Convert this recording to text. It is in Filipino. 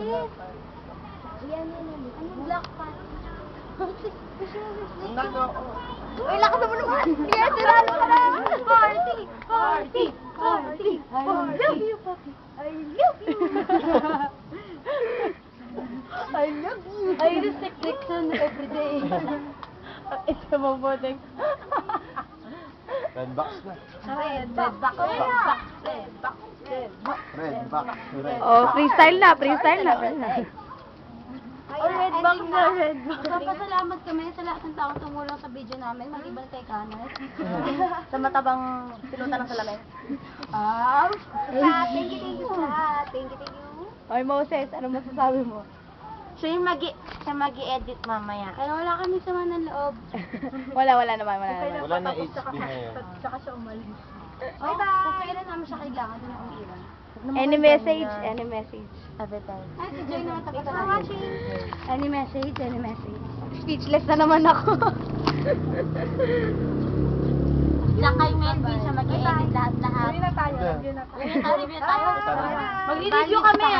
Yan. Ano black pat? Uy, lakas naman naman! Yes, sarap! Party! Party! Party! I love you, Papi! I love you! I love you! I use section every day. Ito mabuting. Red box na. Red box. Red box. Red. Oh, freestyle na, freestyle na. Red box na, red box. Papasalamat kami sa lahat ng taong tumulong sa video namin, maliban kay Kanas. Sa matabang pinuta ng salamin. Thank you. Thank you. Oy, Moses, ano masasabi mo? Siya yung magi-edit mamaya. Kaya wala kami sama ng loob. Wala naman, wala naman. Wala na HB ngayon. Saka siya umalis. Bye-bye! Kung kailan namin siya kailangan, doon ako iwan. Any message? Any message? Every time. Ay, enjoy naman tapos for watching. Any message? Any message? Speechless na naman ako. Diyan kay Mendy siya mag-edit lahat-lahat. Uwi na tayo. Yeah. Review tayo. Mag-review kami